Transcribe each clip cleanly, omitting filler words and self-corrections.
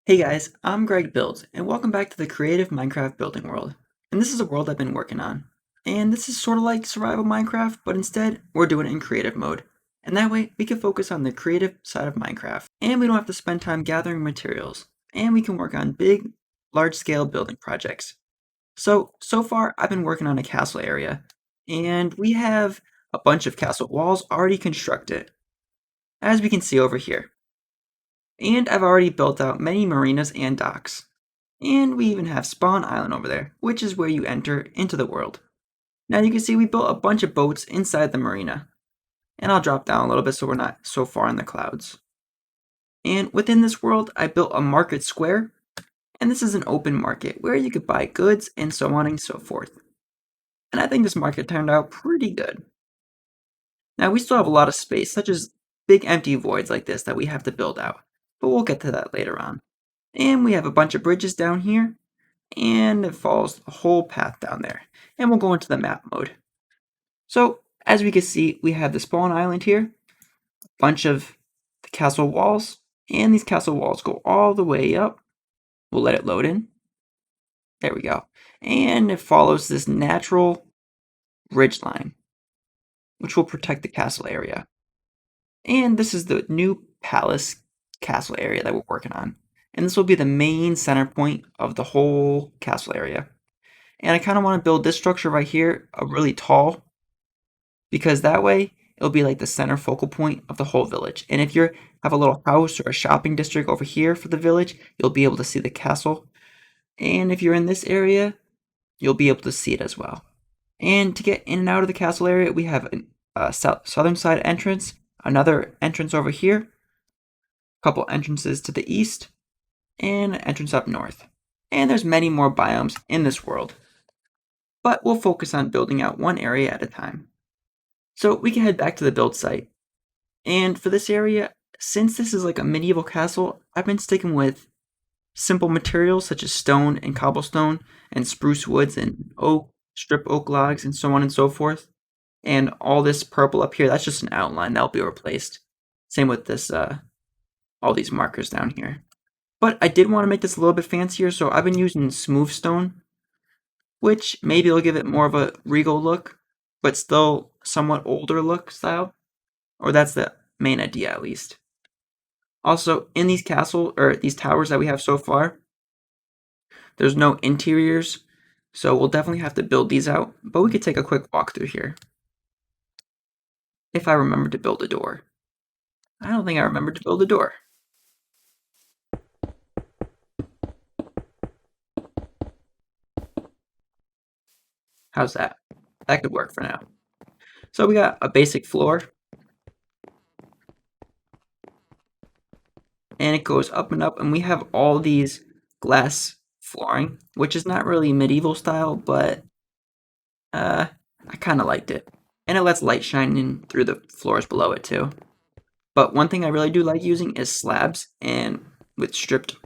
Hey guys, I'm Greg Builds, and welcome back to the Creative Minecraft Building World. And this is a world I've been working on. And this is sort of like survival Minecraft, but instead, we're doing it in creative mode. And that way, we can focus on the creative side of Minecraft. And we don't have to spend time gathering materials. And we can work on big, large-scale building projects. So far, I've been working on a castle area. And we have a bunch of castle walls already constructed, as we can see over here. And I've already built out many marinas and docks. And we even have Spawn Island over there, which is where you enter into the world. Now you can see we built a bunch of boats inside the marina. And I'll drop down a little bit so we're not so far in the clouds. And within this world, I built a market square. And this is an open market where you could buy goods and so on and so forth. And I think this market turned out pretty good. Now we still have a lot of space, such as big empty voids like this that we have to build out. But we'll get to that later on. And we have a bunch of bridges down here, and it follows the whole path down there. And we'll go into the map mode. So, as we can see, we have the spawn island here, a bunch of the castle walls, and these castle walls go all the way up. We'll let it load in. There we go. And it follows this natural ridge line, which will protect the castle area. And this is the new palace castle area that we're working on. And this will be the main center point of the whole castle area. And I kind of want to build this structure right here, a really tall, because that way it'll be like the center focal point of the whole village. And if you have a little house or a shopping district over here for the village, you'll be able to see the castle. And if you're in this area, you'll be able to see it as well. And to get in and out of the castle area, we have a southern side entrance, another entrance over here, a couple entrances to the east, and an entrance up north. And there's many more biomes in this world. But we'll focus on building out one area at a time. So we can head back to the build site. And for this area, since this is like a medieval castle, I've been sticking with simple materials such as stone and cobblestone and spruce woods and oak, strip oak logs and so on and so forth. And all this purple up here, that's just an outline that'll be replaced. Same with this, all these markers down here. But I did want to make this a little bit fancier, so I've been using smooth stone, which maybe will give it more of a regal look, but still somewhat older look style. Or that's the main idea at least. Also, in these these towers that we have so far, there's no interiors, so we'll definitely have to build these out, but we could take a quick walk through here. If I remember to build a door. I don't think I remembered to build a door. How's that? That could work for now. So we got a basic floor. And it goes up and up, and we have all these glass flooring, which is not really medieval style, but I kind of liked it. And it lets light shine in through the floors below it too. But one thing I really do like using is slabs, and with stripped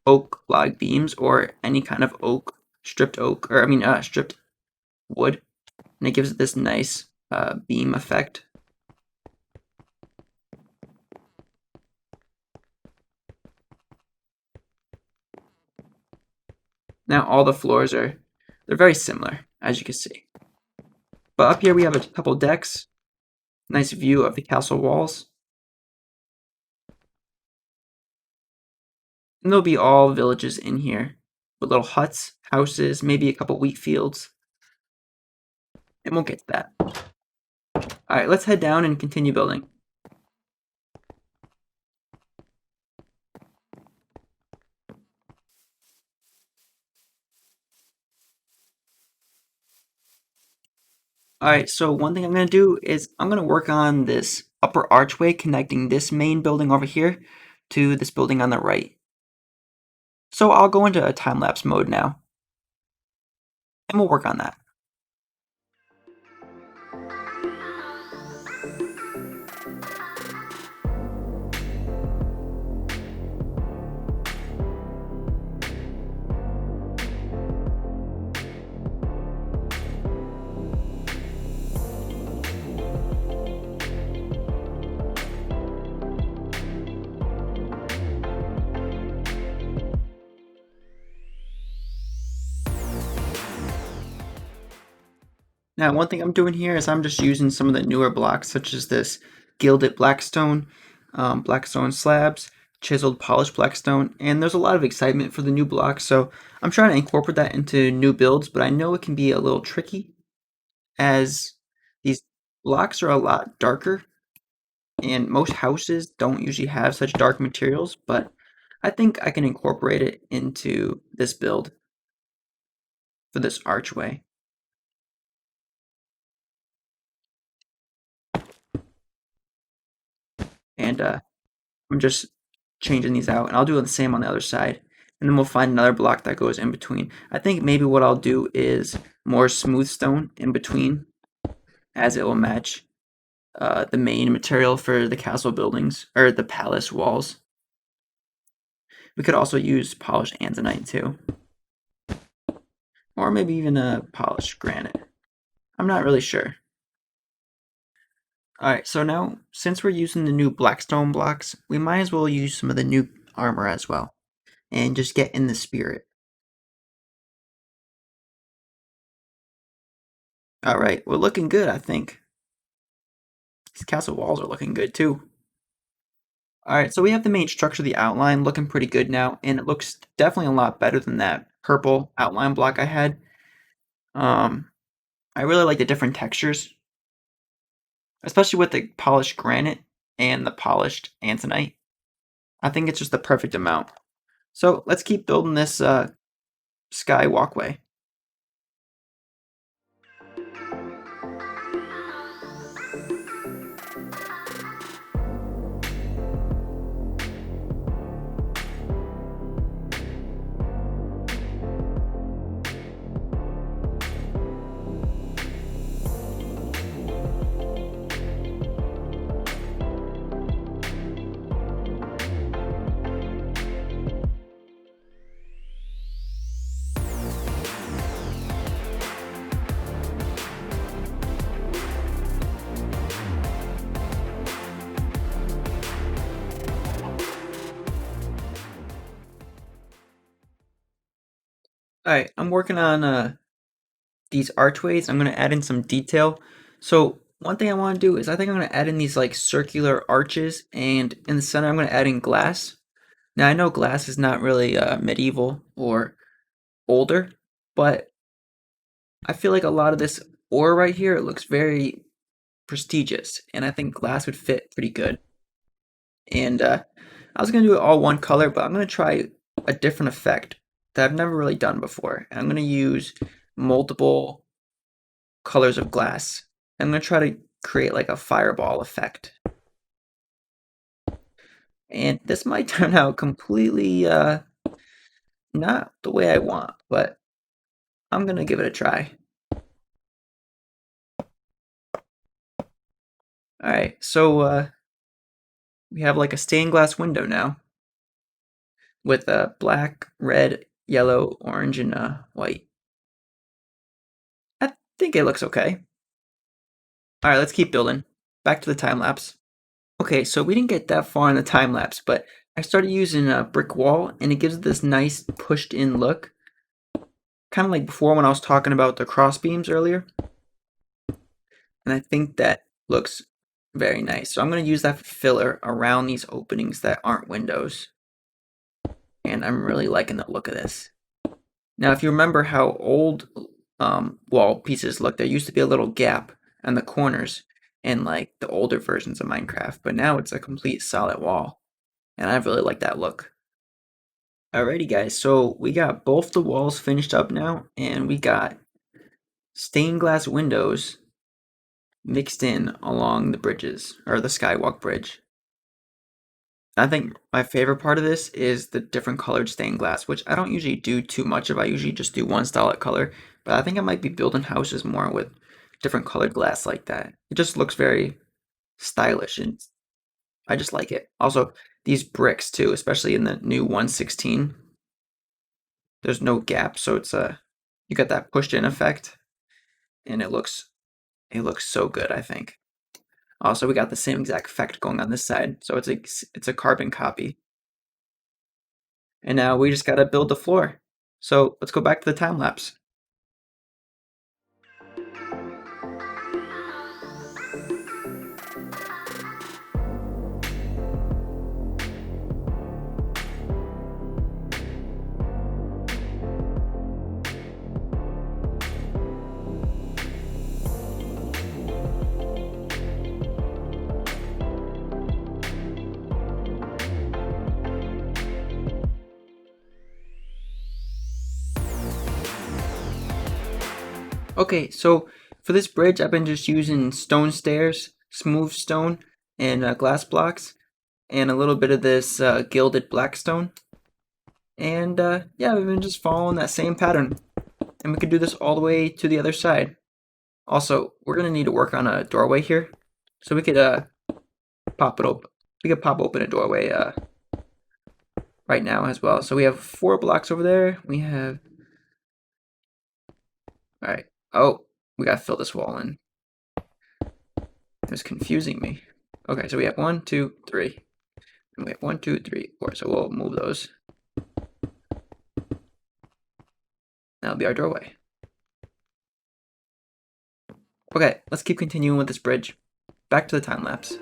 oak log beams or any kind of stripped wood, and it gives it this nice beam effect. Now all the floors they're very similar, as you can see. But up here we have a couple decks, nice view of the castle walls. And there'll be all villages in here, with little huts, houses, maybe a couple wheat fields. And we'll get to that. Alright, let's head down and continue building. Alright, so one thing I'm going to do is I'm going to work on this upper archway connecting this main building over here to this building on the right. So I'll go into a time-lapse mode now, and we'll work on that. Now, one thing I'm doing here is I'm just using some of the newer blocks, such as this gilded blackstone, blackstone slabs, chiseled polished blackstone, and there's a lot of excitement for the new blocks, so I'm trying to incorporate that into new builds, but I know it can be a little tricky as these blocks are a lot darker, and most houses don't usually have such dark materials, but I think I can incorporate it into this build for this archway. And I'm just changing these out, and I'll do the same on the other side. And then we'll find another block that goes in between. I think maybe what I'll do is more smooth stone in between, as it will match the main material for the castle buildings, or the palace walls. We could also use polished anzonite too. Or maybe even a polished granite. I'm not really sure. Alright, so now, since we're using the new blackstone blocks, we might as well use some of the new armor as well. And just get in the spirit. Alright, we're looking good, I think. These castle walls are looking good too. Alright, so we have the main structure of the outline looking pretty good now, and it looks definitely a lot better than that purple outline block I had. I really like the different textures, especially with the polished granite and the polished antonite. I think it's just the perfect amount. So let's keep building this sky walkway. Alright, I'm working on these archways. I'm going to add in some detail. So one thing I want to do is I think I'm going to add in these like circular arches, and in the center I'm going to add in glass. Now I know glass is not really medieval or older, but I feel like a lot of this ore right here, it looks very prestigious, and I think glass would fit pretty good. And I was going to do it all one color, but I'm going to try a different effect that I've never really done before. And I'm going to use multiple colors of glass. I'm going to try to create like a fireball effect. And this might turn out completely not the way I want, but I'm going to give it a try. Alright, so we have like a stained glass window now with black, red, yellow, orange, and white. I think it looks okay. Alright, let's keep building. Back to the time lapse. Okay, so we didn't get that far in the time lapse, but I started using a brick wall, and it gives it this nice pushed in look. Kind of like before when I was talking about the cross beams earlier. And I think that looks very nice. So I'm going to use that filler around these openings that aren't windows. And I'm really liking the look of this. Now, if you remember how old wall pieces look, there used to be a little gap on the corners in like the older versions of Minecraft, but now it's a complete solid wall. And I really like that look. Alrighty guys, so we got both the walls finished up now, and we got stained glass windows mixed in along the bridges, or the Skywalk Bridge. I think my favorite part of this is the different colored stained glass, which I don't usually do too much of. I usually just do one solid color, but I think I might be building houses more with different colored glass like that. It just looks very stylish, and I just like it. Also, these bricks too, especially in the new 116, there's no gap, so it's you got that pushed in effect, and it looks so good, I think. Also, we got the same exact effect going on this side, so it's a carbon copy. And now we just gotta build the floor. So let's go back to the time lapse. Okay, so for this bridge, I've been just using stone stairs, smooth stone, and glass blocks, and a little bit of this gilded black stone. And yeah, we've been just following that same pattern. And we could do this all the way to the other side. Also, we're gonna need to work on a doorway here. So we could pop it open. We could pop open a doorway right now as well. So we have 4 blocks over there. We have, all right. Oh, we gotta fill this wall in. It was confusing me. Okay, so we have 1, 2, 3. And we have 1, 2, 3, 4. So we'll move those. That'll be our doorway. Okay, let's keep continuing with this bridge. Back to the time lapse.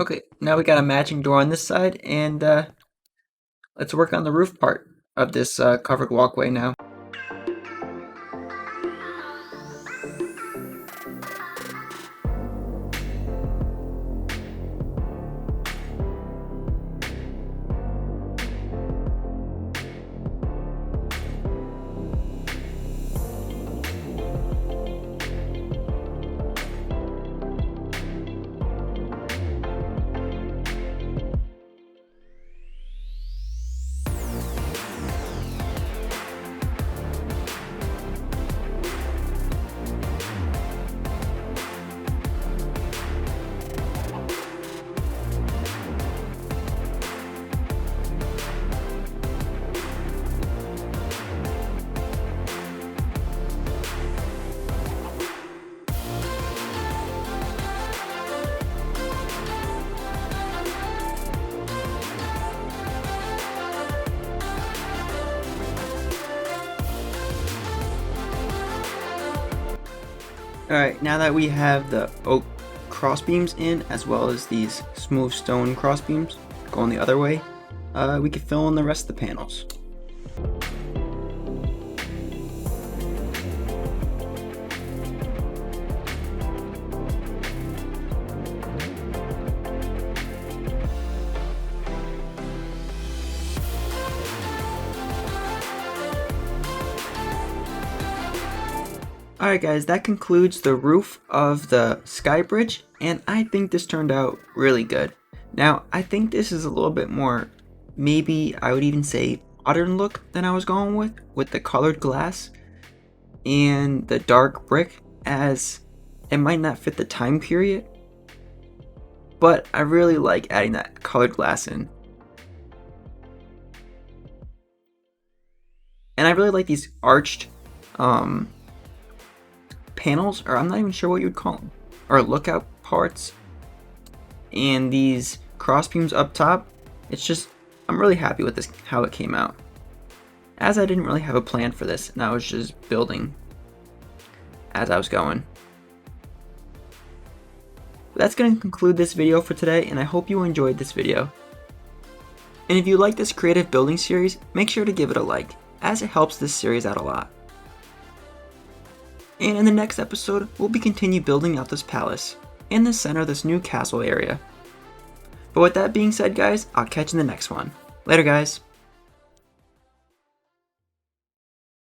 Okay, now we got a matching door on this side, and let's work on the roof part of this covered walkway now. Alright, now that we have the oak crossbeams in, as well as these smooth stone crossbeams going the other way, we can fill in the rest of the panels. Alright guys, that concludes the roof of the sky bridge, and I think this turned out really good. Now, I think this is a little bit more, maybe I would even say modern look than I was going with the colored glass and the dark brick, as it might not fit the time period, but I really like adding that colored glass in. And I really like these arched panels, or I'm not even sure what you would call them, or lookout parts, and these crossbeams up top. It's just, I'm really happy with this, how it came out, as I didn't really have a plan for this and I was just building as I was going. But that's going to conclude this video for today, and I hope you enjoyed this video. And if you like this creative building series, make sure to give it a like, as it helps this series out a lot. And in the next episode, we'll be continue building out this palace in the center of this new castle area. But with that being said guys, I'll catch you in the next one. Later guys.